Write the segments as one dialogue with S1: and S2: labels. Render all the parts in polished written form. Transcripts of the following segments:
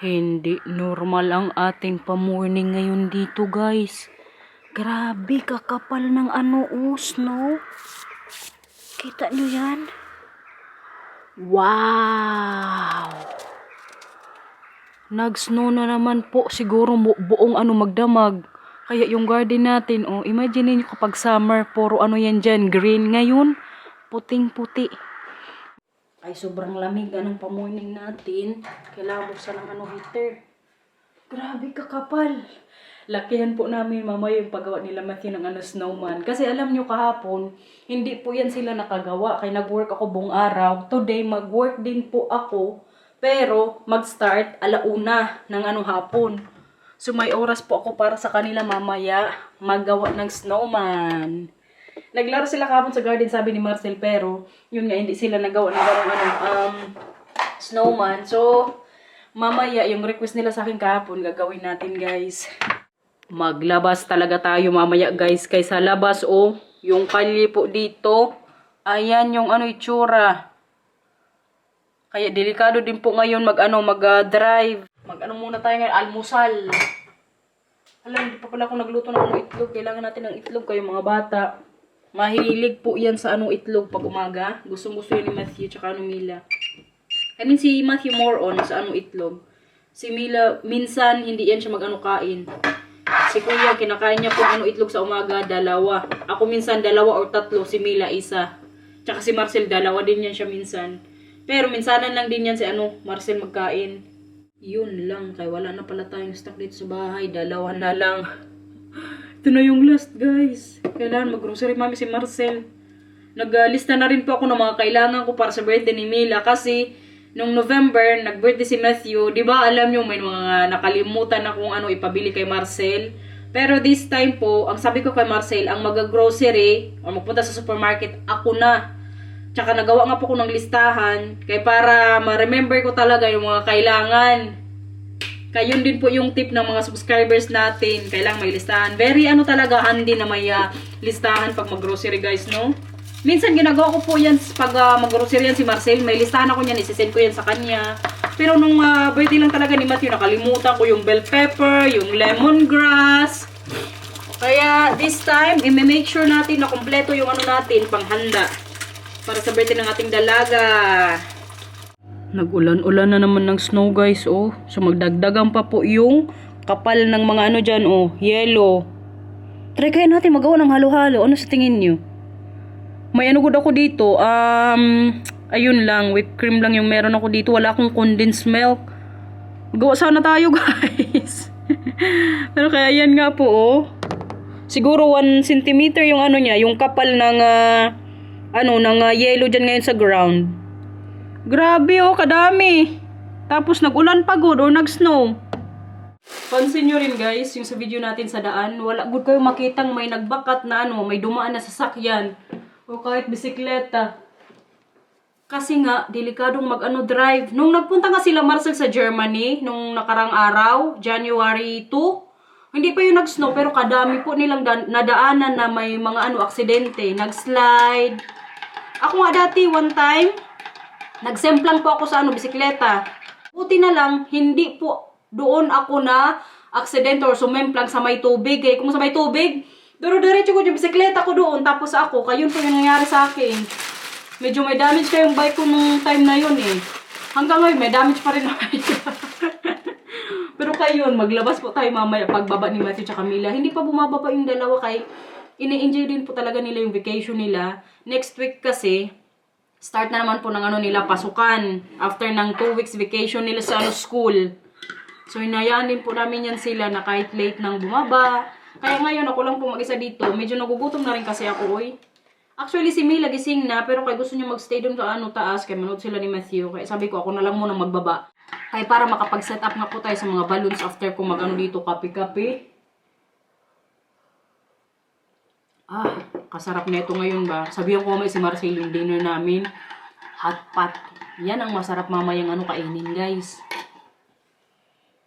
S1: Hindi normal ang ating pamorning ngayon dito, guys. Grabe, kakapal ng snow. Kita nyo yan? Wow! Nag-snow na naman po. Siguro buong magdamag. Kaya yung garden natin, imagine niyo kapag summer, puro yan dyan, green. Ngayon, puting-puti. Ay, sobrang lamig ng pamorning natin. Kailangan buksan ng heater. Grabe, kakapal. Lakihan po namin mamaya yung paggawa nila Matthew ng snowman. Kasi alam nyo kahapon, hindi po yan sila nakagawa. Kaya nag-work ako buong araw. Today, mag-work din po ako. Pero, mag-start 1:00 ng hapon. So, may oras po ako para sa kanila mamaya maggawa ng snowman. Naglaro sila kahapon sa garden, sabi ni Marcel, pero yun nga, hindi sila nagawa ng snowman. So, mamaya, yung request nila sa akin kahapon, gagawin natin, guys. Maglabas talaga tayo mamaya, guys. Kaysa labas, yung kalye po dito. Ayan yung itsura. Kaya delikado din po ngayon mag-drive. Muna tayo ngayon, almusal. Alam, hindi pa pala ako nagluto ng itlog. Kailangan natin ng itlog kayo mga bata. Mahilig po yan sa itlog pag umaga. Gustong-gusto yun ni Matthew tsaka Mila. I mean, si Matthew more on sa itlog. Si Mila, minsan, hindi yan siya kain. Si Kuya, kinakain niya po itlog sa umaga, 2. Ako minsan 2 or 3, si Mila 1. Tsaka si Marcel, 2 din yan siya minsan. Pero minsanan lang din yan si Marcel magkain. Yun lang, kaya wala na pala tayong stock dito sa bahay. 2 na lang. Ito na yung last, guys. Kailangan mag-grocery mami si Marcel. Naglista na rin po ako ng mga kailangan ko para sa birthday ni Mila. Kasi, nung November, nag-birthday si Matthew. Diba, alam nyo, may mga nakalimutan na kung ipabili kay Marcel. Pero this time po, ang sabi ko kay Marcel, ang mag-grocery, o magpunta sa supermarket, ako na. Tsaka nagawa nga po ko ng listahan. Kaya para ma-remember ko talaga yung mga kailangan. Kaya yun din po yung tip ng mga subscribers natin. Kailangan may listahan. Very talaga handy na may listahan pag mag-grocery, guys, no? Minsan ginagawa ko po yan pag mag-grocery yan si Marcel. May listahan ako niyan, isisend ko yan sa kanya. Pero nung birthday lang talaga ni Matthew, nakalimutan ko yung bell pepper, yung lemongrass. Kaya this time, i-make sure natin na kompleto yung natin, panghanda. Para sa birthday ng ating dalaga. Nag-ulan-ulan na naman ng snow, guys, So magdagdagan pa po yung kapal ng mga dyan, yellow. Try kaya natin magawa ng halo-halo. Ano sa tingin nyo? May good ako dito. Ayun lang, whipped cream lang yung meron ako dito. Wala akong condensed milk. Magawa sana tayo, guys. Pero kaya yan nga po, Siguro 1 cm yung niya, yung kapal ng ng yellow dyan ngayon sa ground. Grabe, kadami. Tapos nag-ulan pa good or nag-snow. Pansin nyo rin, guys, yung sa video natin sa daan, wala good kayo makitang may nagbakat na may dumaan na sasakyan. O kahit bisikleta. Kasi nga, delikadong drive. Nung nagpunta nga sila Marcel sa Germany, nung nakarang araw, January 2, hindi pa yung nag-snow, pero kadami po nilang nadaanan na may mga aksidente. Nag-slide. Ako nga dati, one time, nagsemplang po ako sa bisikleta. Buti na lang, hindi po doon ako na aksidente or sumemplang sa may tubig. Kung sa may tubig, pero diretso ko yung bisikleta ko doon. Tapos ako, kayun po yung nangyari sa akin. Medyo may damage kayong bike ko nung time na yun Hanggang ngayon, may damage pa rin na kayo. Pero kayon, maglabas po tayo mamaya pagbaba ni Matthew at Mila. Hindi pa bumababa yung dalawa kay ini-enjoy din po talaga nila yung vacation nila. Next week kasi, start na naman po ng nila pasukan. After ng 2 weeks vacation nila sa school. So, hinayaan din po namin yan sila na kahit late nang bumaba. Kaya ngayon, ako lang po mag-isa dito. Medyo nagugutom na rin kasi ako, Actually, si Mila gising na, pero kaya gusto niya mag-stay doon sa taas, kaya manood sila ni Matthew. Kaya sabi ko, ako na lang muna magbaba. Kaya para makapag-set up nga po tayo sa mga balloons after ko dito, kape-kape. Kasarap na ito ngayon ba? Sabihan ko si Marcel yung dinner namin. Hot pot. Yan ang masarap mamayang kainin, guys.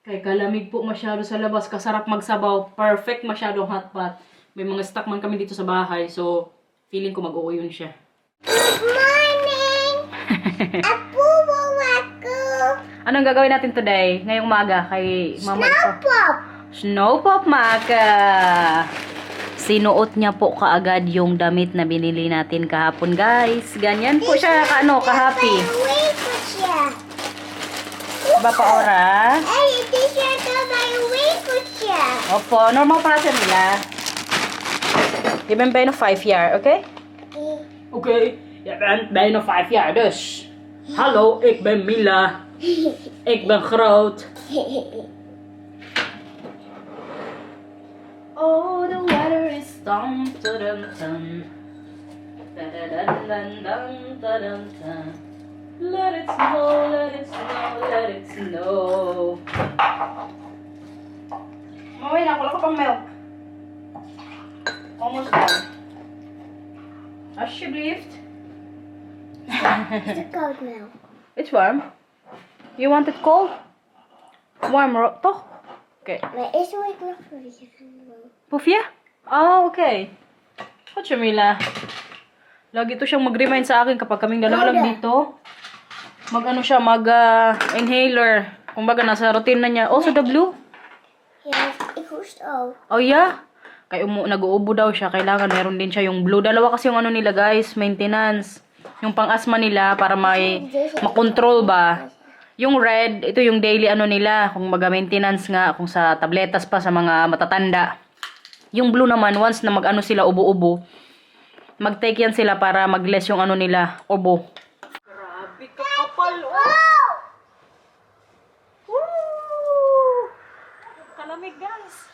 S1: Kaya kalamig po masyado sa labas. Kasarap magsabaw. Perfect masyadong hot pot. May mga stock man kami dito sa bahay. So, feeling ko mag-uwi yun siya.
S2: Good morning! Apo mo ako!
S1: Anong gagawin natin today? Ngayong umaga kay Mama.
S2: Snowpop!
S1: Snowpop, Maka! Sinuot niya po kaagad yung damit na binili natin kahapon, guys. Ganyan po siya, ka-happy.
S2: Wait ko siya.
S1: Ba pa ora?
S2: Ay, t-shirt ko may wait ko siya.
S1: Opo, normal para sa nila. Je bent bijna 5 jaar, oké? Oké, je bent bijna 5 jaar dus. Hallo, ik ben Mila. Ik ben groot. Oh, the weather is dum dum dum. Da da dum dum dum dum dum. Let it snow, let it snow, let it snow. Mamaya na, wala ka pang milk. Almost done. Alsjeblieft.
S2: It's a cold milk.
S1: It's warm. You want it cold? Warm, toch? Oké.
S2: Maar eerst wil ik nog voor je gaan doen.
S1: Proef je? Oh, okay. Goed, Jamila. Lagi to siyang mag-remind sa akin kapag kaming dalawa lang dito. Mag-ano siya, mag-inhaler. Kumbaga, nasa routine na niya. Also, the blue?
S2: Ja, ik hoest ook.
S1: Oh, yeah? Kaya nag-uubo daw siya. Kailangan meron din siya yung blue. Dalawa kasi yung ano nila, guys, maintenance. Yung pang-asma nila para may makontrol ba. Yung red, ito yung daily ano nila. Kung mag-maintenance nga, kung sa tabletas pa sa mga matatanda. Yung blue naman, once na mag-ano sila, ubo-ubo, mag-take yan sila para mag-less yung ano nila, ubo. Grabe ka kapal, oh! Woo! Kalamig, guys.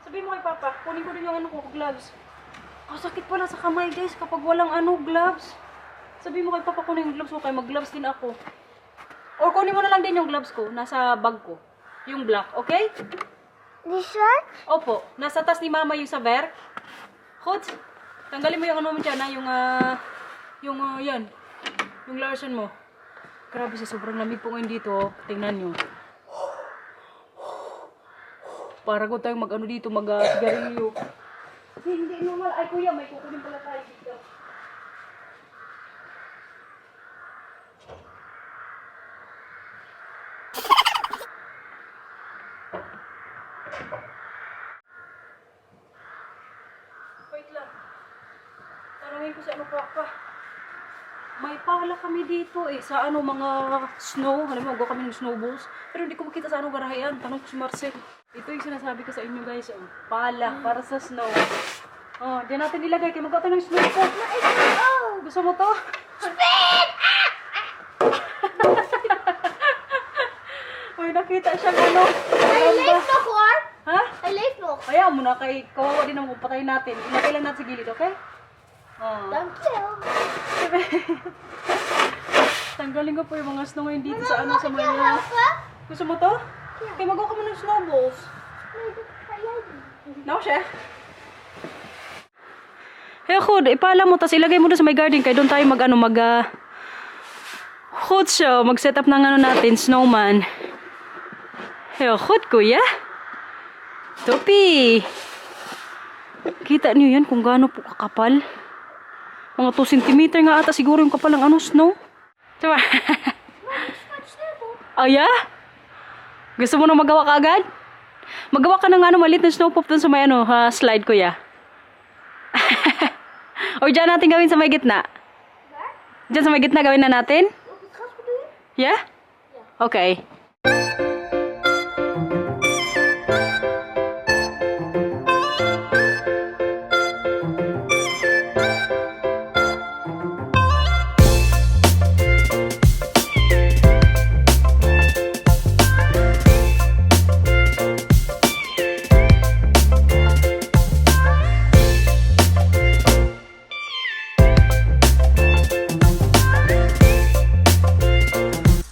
S1: Sabi mo kay Papa, kunin ko din yung ano ko, gloves. Sakit pala sa kamay, guys, kapag walang gloves. Sabi mo kay Papa, kunin yung gloves ko, kaya mag-gloves din ako. Or kunin mo na lang din yung gloves ko, nasa bag ko. Yung black, okay?
S2: Die shirt?
S1: Opo, nasa tas ni Mama yung sa ver. Goed, tanggalin mo yung ano mo dyan, yan. Yung lotion mo. Grabe siya, sobrang lamig po ngayon dito. Tingnan nyo. Para ko tayong mag-ano dito, mag-sigarilyo. Hindi normal. Ay, kuya, may kukunin pala tayo dito. Wait lang. Tanungin ko si ano pa. May pala kami dito sa mga snow. Alam mo, magawa kami ng snowballs. Pero hindi ko makita sa garahean. Tanong ko si Marcel. Ito yung sinasabi ko sa inyo, guys. Pala, para sa snow. Diyan natin ilagay. Kaya magawa tayo ng snow po. Gusto mo to?
S2: Speed!
S1: Uy, nakita siyang ano.
S2: Hij leeft nog hoor.
S1: Ha?
S2: Hij leeft nog.
S1: Kaya mo na kay kawawa din ang patayin natin. Ilagay lang natin sa gilid, okay?
S2: Dankjewel.
S1: Tanggalin ko po yung mga snow ngayon dito sa
S2: Mag
S1: sa
S2: ik
S1: mga...
S2: jou helpen?
S1: Gusto mo to? Kaya magawa ka mo ng snowballs.
S2: Nee, dat ga jij doen.
S1: Nou, siya. Heel goed, ipala mo, tas ilagay mo doon sa may garden, kaya doon tayo goed zo, mag-set up ng natin, snowman. Heel goed, kuya. Topi. Kita niyo yan kung gaano po kakapal. Mga 2 cm nga ata siguro yung kapal ng snow. Diba? Oh, yeah? Gusto mo na magawa ka agad? Magawa ka ng maliit na snow pop dun sa may slide, kuya. Or dyan natin gawin sa may gitna? Dyan sa may gitna gawin na natin?
S2: Op het gras bedoel je?
S1: Yeah? Okay.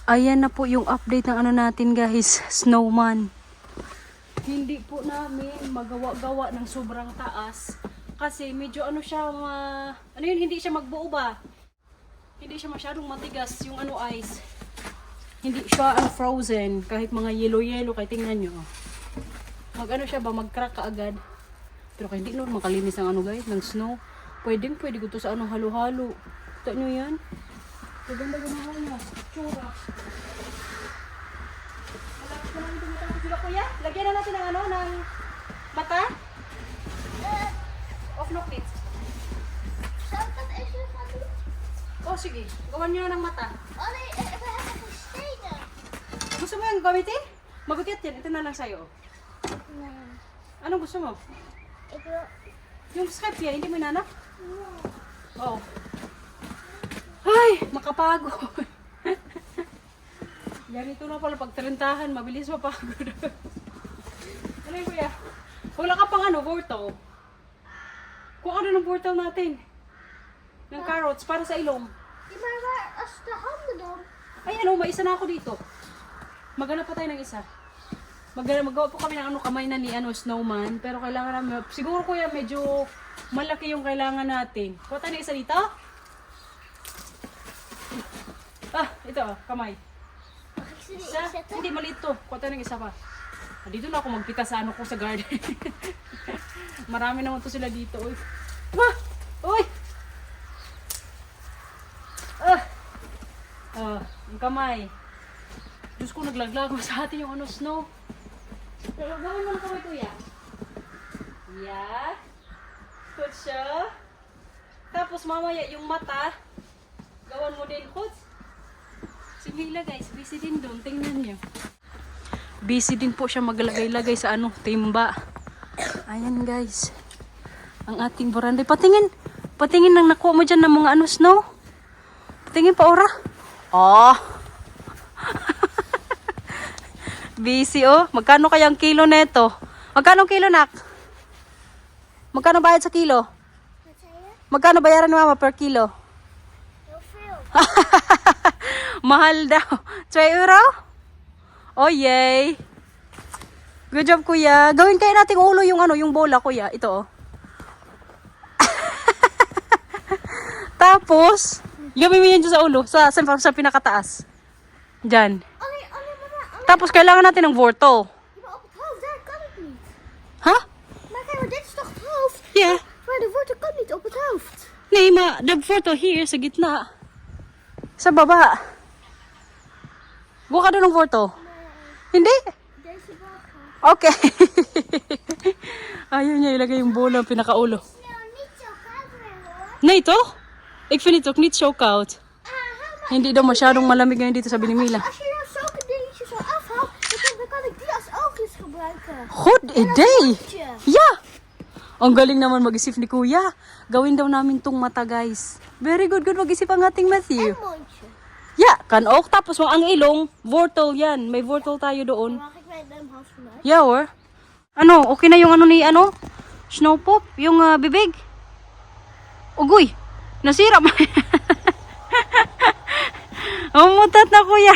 S1: Ayan na po yung update ng natin, guys, snowman. Hindi po namin magawa-gawa ng sobrang taas kasi medyo siya hindi siya magbuo ba? Hindi siya masyadong matigas yung ice. Hindi siya frozen kahit mga yellow kahit tingnan nyo. Siya ba mag-crack kaagad. Pero kaya hindi naman makalinis ng ano guys, ng snow. Pwede ko to sa ano, halo-halo. Kita nyo yan? Maganda ganawa niya. Tsura. Malapit na namin tumatapos sila kuya. Lagyan na natin ng ano, ng mata. Of no clips.
S2: Zou ik dat even gaan doen?
S1: Oh sige, gawan nyo na ng mata.
S2: Alleen, we hebben stenen.
S1: Gusto mo yung gamitin? Mabigat yan, ito na lang sa'yo.
S2: Nee.
S1: Anong gusto mo?
S2: Ik wil...
S1: Yung Skype yan, hindi mo inanap? Oo. Ay, makapagod. Ganito na pala pag tarintahan, mabilis mapagod. Ano yun kuya? Wala ka pang ano, vortal. Kuha ka na ng vortal natin. Ng carrots para sa ilong.
S2: Ja, maar waar, als de handen dan?
S1: Ay ano, may isa na ako dito. Maghanap pa tayo ng isa. Magawa po kami ng ano, kamay na ni ano, snowman. Pero kailangan namin, siguro kuya medyo malaki yung kailangan natin. Kuha tayo ng isa dito. Ah, ito kamay.
S2: Mag ik ze erin
S1: Isa?
S2: zetten?
S1: Hindi, maliit to. Kuha tayo ng isa pa. Ah, dito na ako magpita sa ano ko sa garden. Marami naman to sila dito. Uy. Ah! Uy! Ah! Ah, yung kamay. Diyos ko, naglaglag sa atin yung ano, snow. Pero gawin mo na kamay, kuya. Yeah. Good siya. Tapos mamaya yung mata, gawan mo din, Kuts. Si Mila guys, busy din doon. Tingnan niyo. Busy din po siya maglagay-lagay sa ano, timba. Ayan guys. Ang ating barangay. Patingin. Patingin nang nakuha mo dyan ng mga ano, snow. Patingin pa, Ora. Oh. Busy oh. Magkano kaya ang kilo neto? Magkano ang kilo, nak? Magkano bayad sa kilo?
S2: Wat zei je?
S1: Magkano bayaran ni mama per kilo?
S2: Heel veel.
S1: Mahal daw. 2 euro? Oh, yay. Good job, kuya. Gawin kayo nating ulo yung ano, yung bola, kuya. Ito, oh. Tapos, gawin mo yan dyan sa ulo, sa pinakataas. Dyan.
S2: Alleen, mama, alleen.
S1: Tapos, kailangan natin ng vorto.
S2: Ja, maar op het hoofd, daar kan het niet.
S1: Ha?
S2: Maar kijk, maar dit is toch het hoofd?
S1: Yeah.
S2: Maar de wortel kan niet op het hoofd.
S1: Nee, ma, the vorto here, sa gitna. Sa baba. Buka ka doon ng vorto. Hindi?
S2: Deze wagen.
S1: Okay. Ayaw niya ilagay yung bola, ang pinakaulo.
S2: Snel, niet zo koud meer hoor.
S1: Nee, toch? Ik vind het ook niet zo koud.
S2: Maar
S1: Hindi daw masyadong malamig ngayon dito sa Binimila.
S2: als je nou zulke dingetjes zo afhaalt, dan kan ik die als oogjes gebruiken.
S1: Goed idee!
S2: Mondje.
S1: Yeah! Ang galing naman mag-isip ni Kuya. Gawin daw namin tong mata, guys. Very good, good mag-isip ang ating Matthew.
S2: En mondje.
S1: Yeah, kan ook. Tapos ang ilong, vortel yan. May vortel tayo doon.
S2: Mag ik mijn hals vanuit?
S1: Yeah, or? Ano, okay na yung ano ni, ano? Snow pop? Yung bibig? Ugoy! Nasira ba? Umutat na, Kuya.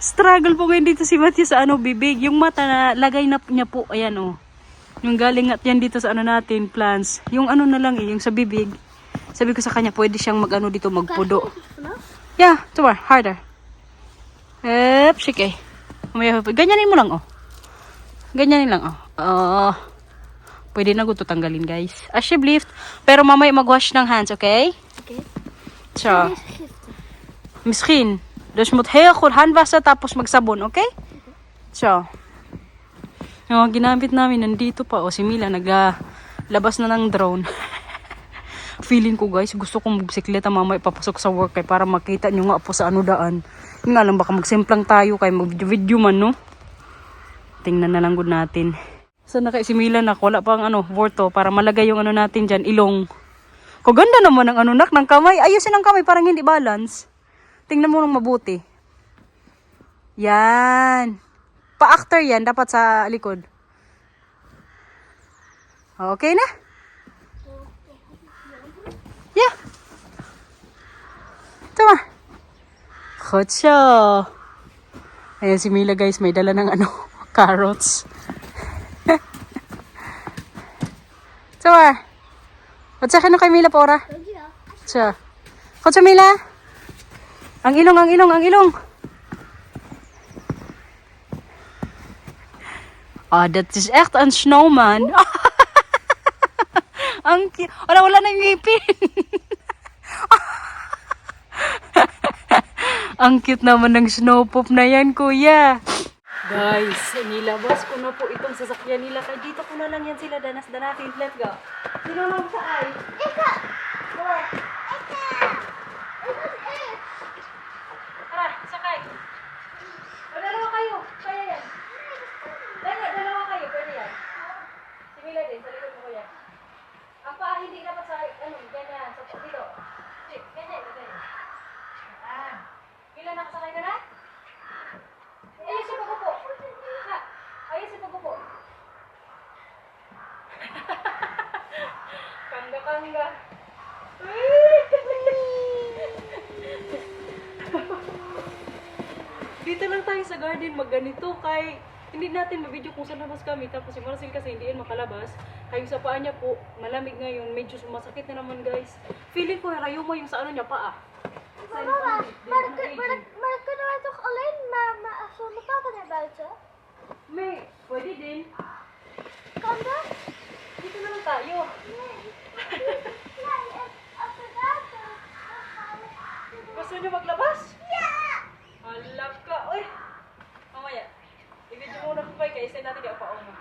S1: Struggle po ngayon dito si Matthew sa ano, bibig. Yung mata na lagay na niya po, ayan oh. Yung galing at yan dito sa ano natin, plants. Yung ano na lang yung sa bibig. Sabi ko sa kanya, pwede siyang mag-ano dito, magpudo.
S2: Vanaf?
S1: Yeah, tomorrow, harder. Sige. Ganyanin mo lang, oh. Ganyanin lang, oh. Pwede na gusto tanggalin, guys. Alsjeblieft. Pero mamaya mag-wash ng hands, okay?
S2: Oké.
S1: Zo.
S2: Deze giften.
S1: Misschien. Dus moet heel goed handwassen tapos magsabon, okay? So. Yung mga ginamit namin nandito pa. O si Mila naglabas na ng drone. Feeling ko guys, gusto kong magbisikleta mamaya papasok sa work kay para makita nyo nga po sa ano daan. Yung nga lang baka magsimplang tayo kay mag-video man, no? Tingnan na lang good natin. Sana kay si Mila nak, wala pang ano, vorto para malagay yung ano natin dyan, ilong. Kaganda naman ang ano nak, ng kamay. Ayusin ang kamay parang hindi balance. Tingnan mo nang mabuti. Yan. Pa-actor yan, dapat sa likod. Okay na? Yeah. Tama. Goed zo. Ayan si Mila guys, may dala ng ano, carrots. Tama. Wat zeg je nog kay Mila, Pora?
S2: Dankjewel.
S1: Zo. Goed zo, Mila. Ang ilong, ang ilong, ang ilong. Ah, dat is echt een snowman. Ang cute. Wala na yung ngipin. Ang cute naman ng snow pop na yan, kuya. Guys, nilabas ko na po itong sasakyan nila. Kaya dito ko na lang yan sila danas-danasin. Let's go. Sino lang sa ay?
S2: Ika! Ika!
S1: Tara, sakay. O, dalawa kayo. Kaya yan. Dalawa kayo. Pwede yan. Simila din. Sa likod mo ko yan. Ang paa hindi dapat sa, ganyan. So, dito. Ganyan. Mila, nakasakay ka na? Ayos yung pagupo. Ha? Ayos yung pagupo. Kangga. Dito lang tayo sa garden magganito kay hindi natin ma-video kung saan labas kami. Tapos si Marcel kasi hindi yan makalabas. Kaya yung sa paa niya po, malamig ngayon. Medyo sumasakit na naman guys. Feeling ko rayuma yung sa ano niya paa.
S2: Mama, maar kunnen wij toch alleen maar zonder papa naar buiten?
S1: May, pwede din.
S2: Kan dat?
S1: Dito na lang tayo.
S2: Nee, als we buiten, dan gaan we...
S1: Gusto niyo maglabas?
S2: Ja!
S1: Halak ka. Uy! Mamaya. I-video muna ko kayo kasi natin kayo pauna.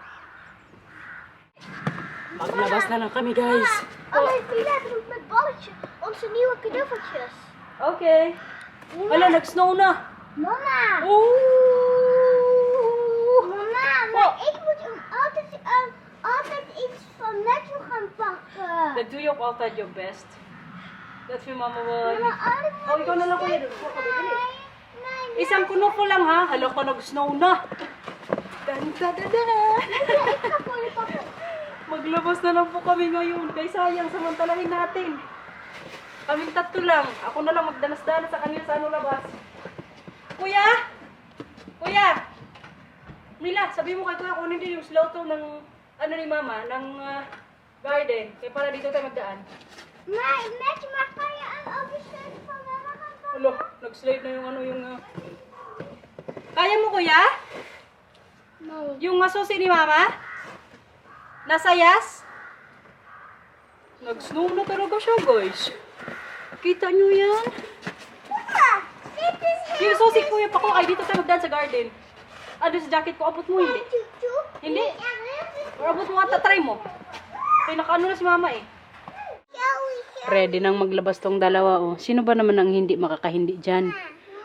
S1: Maglabas na lang kami guys.
S2: Alleen Villa doet met balletje. Onze nieuwe knuffeltjes.
S1: Okay. Wala, nag-snow na.
S2: Mama!
S1: Oh!
S2: Mama, maar ik moet altijd iets van Netto gaan pakken.
S1: Dat doe je ook altijd je best. Dat vindt mama wel lief.
S2: Mama,
S1: Oh, ikaw na lang kuya. Doon ka bibili.
S2: Nee,
S1: Isang kuno ko lang ha. Hala ka, nag-snow na. Dan.
S2: ik ga voor je pakken.
S1: Maglabas na lang po kami ngayon. Kay sayang, samantalahin natin. Kaming tatlo lang. Ako na lang magdanas-danas sa kanila sa ano labas. Kuya! Mila, sabi mo kay Kuya, kunin din yung slow to ng ano ni Mama, ng garden. Kaya para dito tayo magdaan.
S2: Maar Netto, maar kan je een overschrift van Mama gaan pakken?
S1: Ulo, nag-slide na yung ano yung... Kaya mo Kuya?
S2: Nee.
S1: Yung susi ni Mama? Nasa yas? Nag-snow na talaga siya guys. Kita nyo yan?
S2: Mama, dit is heel
S1: Yung susi Kuya pa ko, ay dito tayo magdaan sa garden. Ano sa jacket ko, abot mo hindi?
S2: Tutu.
S1: Hindi.
S2: Ja, heel veel.
S1: Or abot mo ata, try mo. Kaya nakaano na si Mama eh. Ready nang maglabas tong dalawa oh. Sino ba naman ang hindi makakahindi dyan?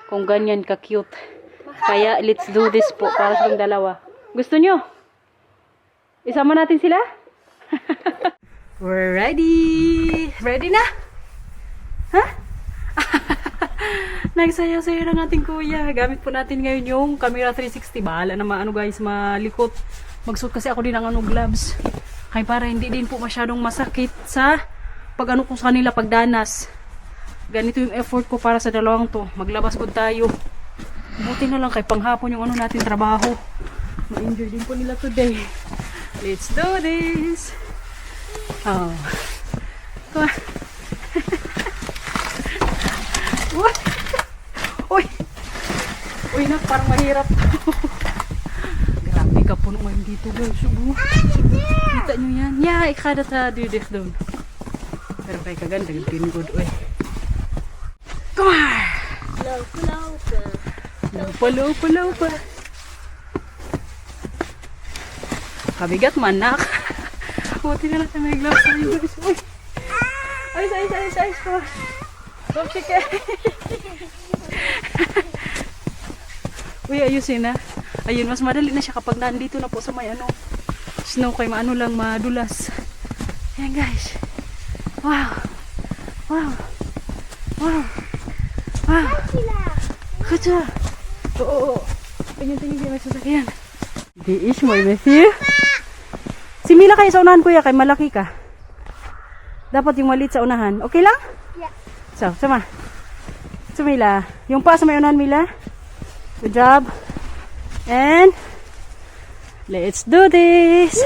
S1: Kung ganyan ka-cute. Kaya let's do this po para sa dalawa. Gusto nyo? Isama natin sila? We're ready! Ready na? Ha? Nagsaya-saya ng ating kuya. Gamit po natin ngayon yung camera 360. Bahala na maano guys, malikot. Magsuot kasi ako din ng gloves. Kaya para hindi din po masyadong masakit sa pag ano ko sa kanila pagdanas. Ganito yung effort ko para sa dalawang to. Maglabas po tayo. Buti na lang kay panghapon yung ano natin trabaho. Ma-enjoy din po nila today. Let's do this. Oh. Come on. Uy! Uy na, parang mahirap. Grabe ka po ngayon dito guys. Kita nyo yan? Yeah, ikada ta didik doon. Pero kay kaganda, din good. Uy. Come on! Laupa. Kabigat manak. Buti na lang sa may gloves tayo guys. Uy! Ayos. Come on. Stop, chicken. Uy, ayusin na. Ayun, mas madali na siya kapag nandito na po sa may ano, snow kay maano lang madulas. Ayan guys. Wow. Kacha. Oo. Tingin kayo may sasakyan. Di is mo, Matthew. Si Mila kayo sa unahan kuya, kay malaki ka. Dapat yung maliit sa unahan. Okay lang?
S2: Yeah.
S1: So, sama. So, Mila. Yung pa sa may unahan, Mila. Good job. And let's do this.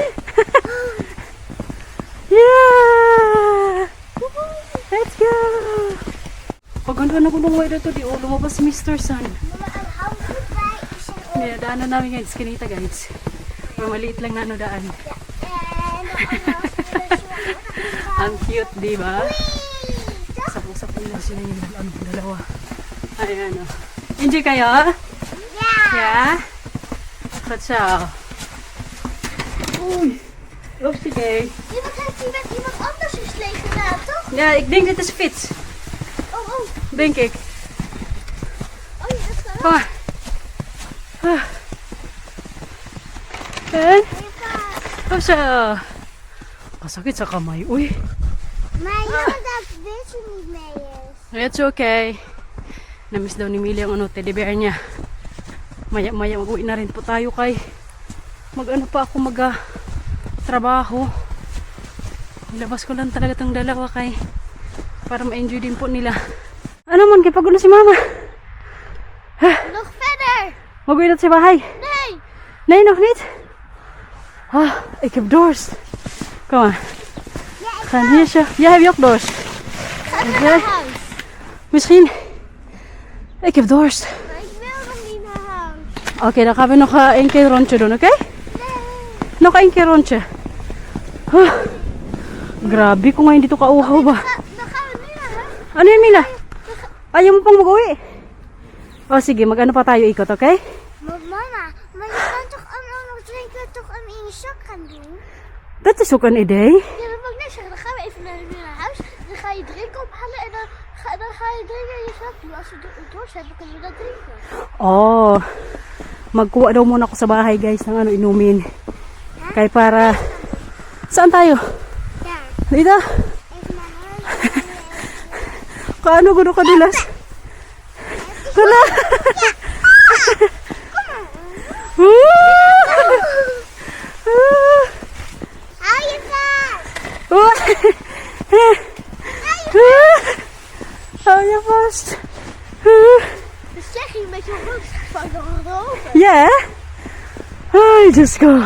S1: Yeah. Let's go. Paganda na ko nung way dito, di lumabas si Mr. Sun.
S2: Mama, een houtje bij is er ook.
S1: Daanan namin guys, kinita guys. Pero maliit lang na ano daan.
S2: En nog een
S1: Ang cute, di ba? Usap-usap nila sila yung dalawa. Ayan o. Enjoy kayo?
S2: Ja.
S1: Ja? Goed zo. Oei. Oké.
S2: Iemand heeft hier met iemand anders gesleept gedaan, toch?
S1: Ja, ik denk dit is fiets.
S2: Oh.
S1: Denk ik.
S2: Oh, ja, dat kan
S1: Kom
S2: ook.
S1: maar. En? Goed zo. Masakit sa kamay. Uy.
S2: Maar jammer dat deze niet mee is.
S1: It's okay. Namiss daw ni Millie ang teddy bear niya. Maya-maya mag-uwi na rin po tayo kay pa ako trabaho. Ilabas ko lang talaga tong dalawa kay para ma-enjoy din po nila. Ano man, kay pagod na si mama.
S2: Nog verder.
S1: Mag-uwi na sa bahay.
S2: Nee.
S1: Nee, nog niet? Ah, ik heb dorst. Kom maar.
S2: Ja, ik
S1: Gaan hier zo. Jij hebt je ook dorst.
S2: ga naar huis.
S1: Misschien. Ik heb dorst.
S2: Maar ik wil nog niet naar huis.
S1: Oké, dan gaan we nog één keer een rondje doen, oké?
S2: Nee.
S1: Nog één keer rondje. Grabe ko ngayon dito kauhaw ba.
S2: Dan gaan we nu naar huis.
S1: Ano yun, Mila? Ayaw mo pang mag-uwi? O sige, mag-ano pa tayo ikot, okay?
S2: Maar mama, maar je kan toch allemaal nog drinken toch in je zak gaan doen?
S1: Dat is ook een idee.
S2: Ja, dat wil ik net zeggen. Dan gaan we even naar huis. Dan ga je drinken ophalen en dan ga je drinken in je zak doen. Als we dorst hebben, kunnen we dat drinken.
S1: Oh, magkuha daw muna ako sa bahay guys ng inumin. Kaya para... Saan tayo?
S2: Ja,
S1: Dito?
S2: even naar huis.
S1: Kaano gusto kadulas? Wala!
S2: Hou je vast!
S1: Hou je vast.
S2: Dus zeg je met je rug van de open.
S1: Yeah? Ay, Diyos ko.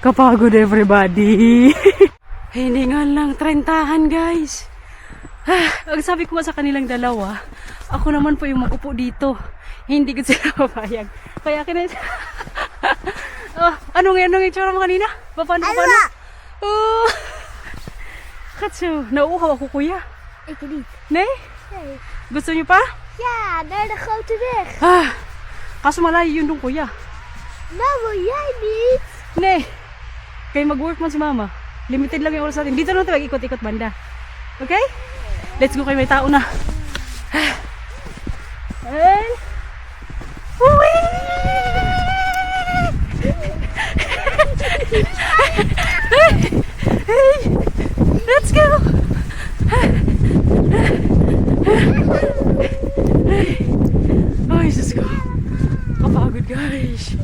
S1: Kapagod everybody. Hindi nga lang 30-han guys. Ang sabi ko nga sa kanilang dalawa, ako naman po yung mag-upo dito. Hindi ko sila papayag. Kaya ano nga itsura mo kanina? Paano? Oh. Katso, nauuhaw ako kuya.
S2: Ik niet.
S1: Nee?
S2: Nee.
S1: Gusto niyo pa?
S2: Ja, naar de grote weg.
S1: Kaso malayo yun dong kuya.
S2: Nou wil jij niet.
S1: Nee. Kaya mag-work man si mama. Limited lang yung oras natin. Dito na tayo ikot-ikot banda. Okay? Let's go kayo, may tao na. And... Uwi! Hey! Let's go! Ay, Diyos ko. Kapagod guys.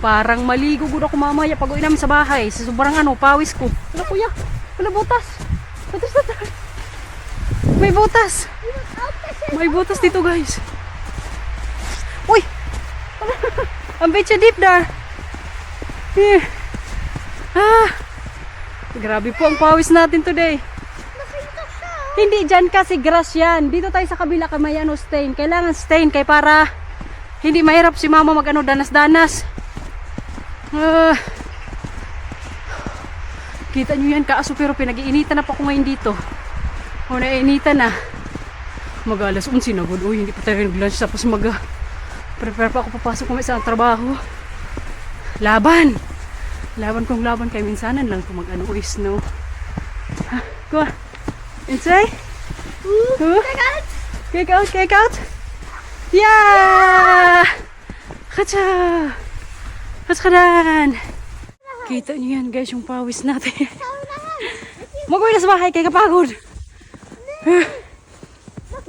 S1: Parang maligo gud ako mamaya pag uwi namin sa bahay. Sa sobrang pawis ko. Wala kuya. Wala butas. Butas. May butas. May butas dito guys. Uy! Ang betcha deep daar. Here. Grabe po ang pawis natin today. Hindi dyan kasi grass yan. Dito tayo sa kabila kay may stain. Kailangan stain kay para hindi mahirap si mama mag danas-danas. Kita nyo yan kaaso pero pinag-iinitan na pa ako ngayon dito. O naiinitan na. Mag-alas 11 na good. Uy, hindi pa tayo nag-lunch tapos prepare pa ako papasok kung may isang trabaho. Laban kung laban kay minsanan lang kung uy snow. Go. Inside? Kijk out. Yeah! Katsa! Goed gedaan! Kita nyo yan guys, yung pawis natin. Mag-uwi na sa bahay, kaya kapagod.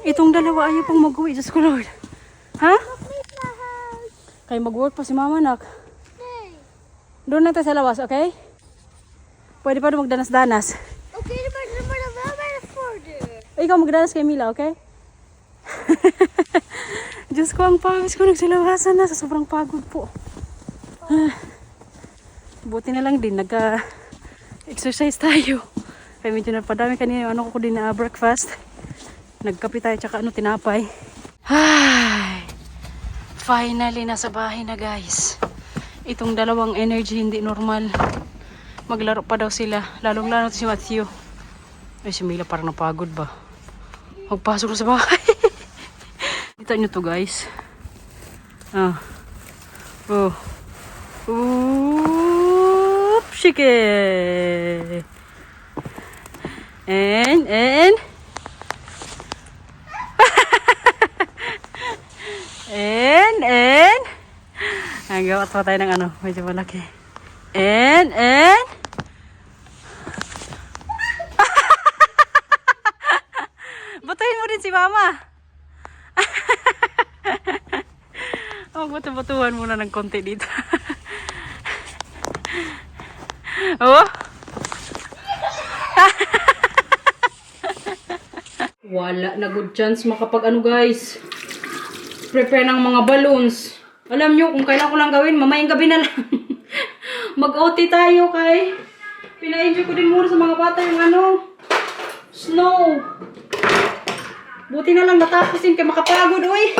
S1: Itong dalawa ayaw pang mag-uwi, Diyos ko Lord. Ha? Kaya mag-work pa si mama nak. Doon na tayo sa labas, okay? Pwede pa doon magdanas-danas.
S2: Oké, maar dan wel bij de voordeur.
S1: Ikaw magdanas kay Mila, okay? Diyos ko, ang pawis ko nagsalawasan na sa sobrang pagod po. Buti na lang din, nag-exercise tayo. Kaya medyo napadami kanina yung ko din na breakfast. Nagkape tayo tsaka tinapay. Ay, finally nasa bahay na guys. Itong dalawang energy hindi normal. Maglaro pa daw sila. Lalong-lalo si Matthew. Ay, si Mila parang napagod ba? Magpasok na sa bahay. Kita nyo to guys. Ah. Oh. Oop, shike. And. and. Ang gawat pa tayo ng ano, medyo malaki. And. Batuhin mo din si mama. Oh, batu-batuhan muna ng konti dito. Oh. Wala na good chance makapag ano guys. Prepare ng mga balloons. Alam nyo kung kailan ko lang gawin, mamayang gabi na lang. Mag-OT tayo kay. Pina-enjoy ko din muna sa mga bata yung ano, snow. Buti na lang natapos din kay makapagod, oy.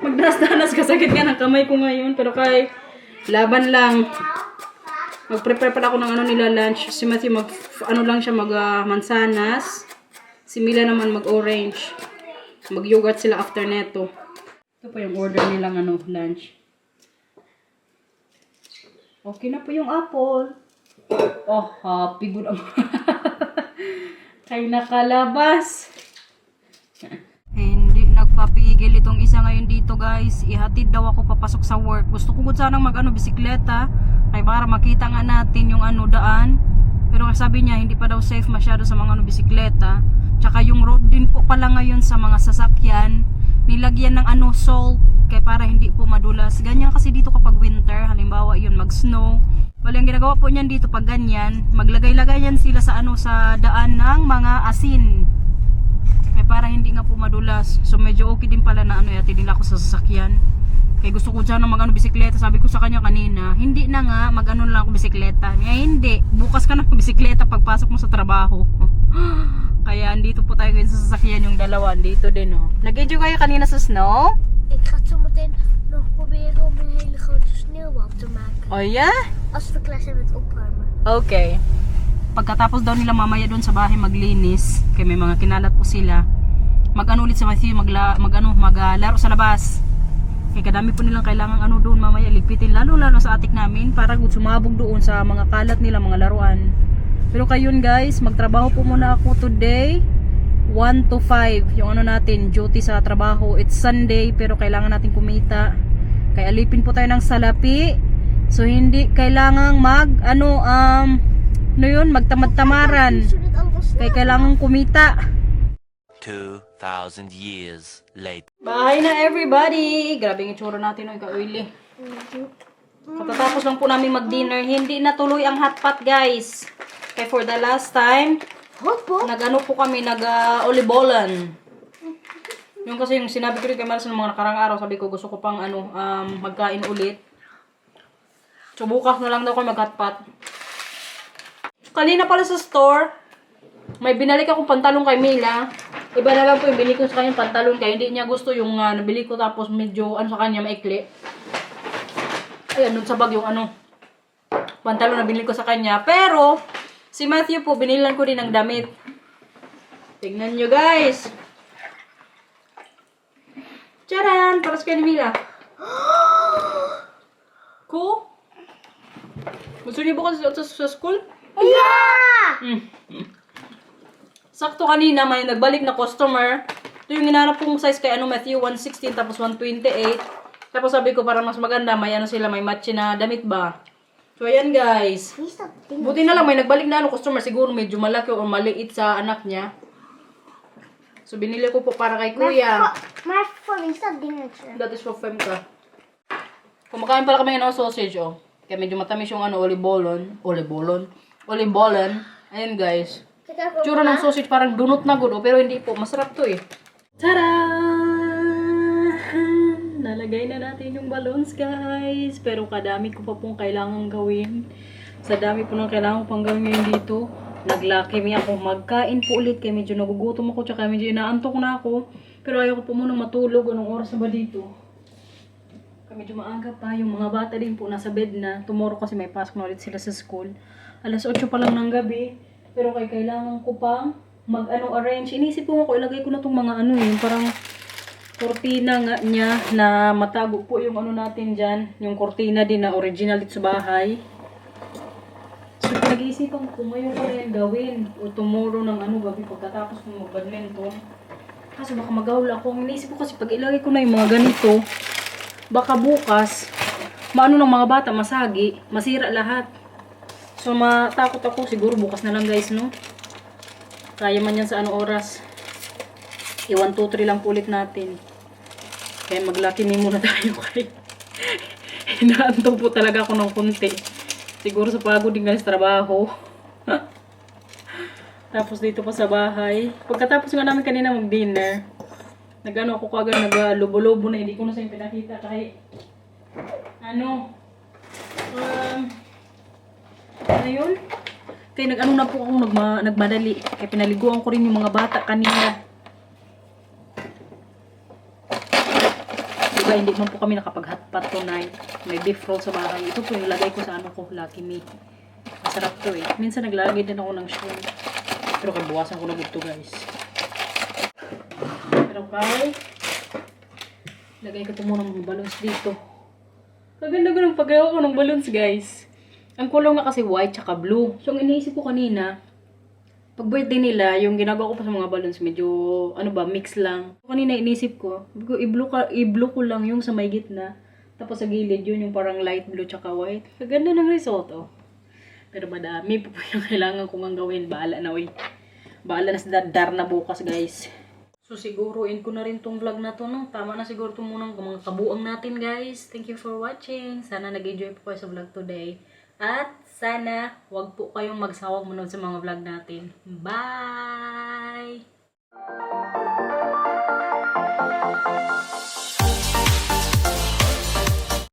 S1: Magdanas-danas kasakit nga ng kamay ko ngayon. Pero kay laban lang. Mag-prepare pala ako ng ano nila lunch. Si Matthew ano lang siya mansanas. Si Mila naman mag-orange. Mag-yogurt sila after neto. Ito po yung order nilang ano lunch. Okay na po yung apple. Oh, happy good ako. Kay nakalabas. Hindi nagpapigil itong isa ngayon dito guys. Ihatid daw ako papasok sa work. Gusto ko sanang bisikleta. Ay para makita nga natin yung ano daan. Pero sabi niya hindi pa daw safe masyado sa mga bisikleta. Tsaka yung road din po pala ngayon sa mga sasakyan. Nilagyan ng salt. Kaya para hindi po madulas. Ganyan kasi dito kapag winter. Halimbawa yun mag-snow. Bali ang ginagawa po niyan dito pag ganyan. Maglagay-lagay yan sila sa sa daan ng mga asin. Para hindi nga po madulas. So medyo okay din pala na yati nila ako sa sasakyan. Kaya gusto ko dyan na bisikleta. Sabi ko sa kanya kanina, hindi na nga lang ako bisikleta. Hindi, bukas ka na bisikleta pagpasok mo sa trabaho. Kaya andito po tayo ngayon sa sasakyan yung dalawa. Andito din Nag-enjoy kayo kanina sa snow?
S2: Ik ga zo meteen nog proberen om een hele grote sneeuwbal te maken.
S1: Oh ja?
S2: Als we klaar zijn met opwarmen.
S1: Okay. Pagkatapos daw nila mamaya doon sa bahay maglinis, kaya may mga kinalat po sila. Mag-ano ulit sa Matthew, maglaro sa labas. Kaya kadami po nilang kailangan doon mamaya ligpitin, lalo sa atik namin para sumabog doon sa mga kalat nila, mga laruan. Pero kayon guys, magtrabaho po muna ako today 1 to 5 yung natin, duty sa trabaho. It's Sunday pero kailangan natin kumita. Kaya alipin po tayo ng salapi. So hindi kailangang magtamad-tamaran. Kaya kailangan kumita.
S3: 2,000 years later.
S1: Bahay na everybody. Grabe yung itsura natin ka-oily. Katatapos lang po namin mag-dinner. Hindi natuloy ang hotpot guys. Kaya for the last time, nag-ano po kami, nag-olibolan. Yung kasi yung sinabi ko rin kay Marcel ng mga nakarang araw, sabi ko gusto ko pang magkain ulit. So bukas na lang daw ko mag-hotpot. Kanina pala sa store, may binalik akong pantalon kay Mila. Iba na lang po yung binili ko sa kanyang pantalon kaya hindi niya gusto yung nabili ko tapos medyo sa kanya maikli. Ayan, dun sa bag yung pantalon na binili ko sa kanya. Pero, si Matthew po, binilan ko din ng damit. Tignan nyo guys. Charan! Para sa kanya ni Mila. Cool? Gusto niyo bukas sa school?
S2: Yeah!
S1: Sakto kanina may nagbalik na customer. Ito yung hinanap kong size kay Matthew, 116 tapos 128. Tapos sabi ko para mas maganda, may sila, may match na damit ba. So ayan guys. Buti na lang may nagbalik na customer, siguro medyo malaki o maliit sa anak niya. So binili ko po para kay kuya.
S2: Maar voor wie is dat dingetje?
S1: That is for Femka. Kumakain pala kami ng sausage Kaya medyo matamis yung olibolon. Ayan guys. Tsura ng sausage parang dunot na gudo, pero hindi po. Masarap to Tada! Nalagay na natin yung balloons guys. Pero kadami ko pa pong kailangan gawin. Sa dami po ng kailangan pang gawin ngayon dito. Naglaki ako magkain po ulit. Kaya medyo nagugutom ako. Tsaka medyo inaantok na ako. Pero ayaw ko po muna matulog. Anong oras na ba dito? Kaya medyo maaga pa. Yung mga bata din po nasa bed na. Tomorrow kasi may pasok na ulit sila sa school. Alas 8 pa lang ng gabi. Pero kailangan ko pang arrange. Inisip ko ako, ilagay ko na tong mga yung parang kortina nga niya na matago po yung natin dyan. Yung kortina din na original dito sa bahay. So, nag-iisipan ko ngayon ko na yan gawin. O tomorrow ng gabi pagkatapos ko mag-badminton. Kaso baka magahol ako. Inisip ko kasi pag ilagay ko na yung mga ganito, baka bukas, ng mga bata, masagi, masira lahat. So, matakot ako. Siguro bukas na lang guys, no? Kaya man yan sa oras. I-1, 2, 3 lang ulit natin. Kaya maglaki ni muna tayo kay. Hinaantog po talaga ako ng kunti. Siguro sa pagod din guys trabaho. Tapos dito pa sa bahay. Pagkatapos nga namin kanina mag-dinner, ako kagad nag-lubo-lubo na. Hindi ko na sa inyo pinakita kahit ayun. Kaya na po akong nagmadali. Kaya pinaliguan ko rin yung mga bata kanina. Diba, hindi man po kami nakapag-hotpot tonight. May beef roll sa bahay. Ito po yung lagay ko sa Lucky Me. Masarap to eh. Minsan naglalagay din ako ng shrimp. Pero kabuwasan ko na ito guys. Pero lagay ko ito muna ng balloons dito. Kaganda ko ng paggawa ko ng balloons guys. Ang kulong nga kasi white tsaka blue. So, ang iniisip ko kanina, pag birthday nila, yung ginagawa ko pa sa mga balloons, medyo, mix lang. Kanina iniisip ko, i-blue ko lang yung sa may gitna. Tapos sa gilid yun, yung parang light blue tsaka white. Kaganda ng result, oh. Pero madami po yung kailangan kong gawin. Bahala na, uy. Bahala na sa dar na bukas, guys. So, siguro, in ko na rin tong vlog na to, no? Tama na siguro ito munang mga kabuang natin, guys. Thank you for watching. Sana nag-enjoy po kayo sa vlog today. At sana wag po kayong magsawang manood sa mga vlog natin. Bye!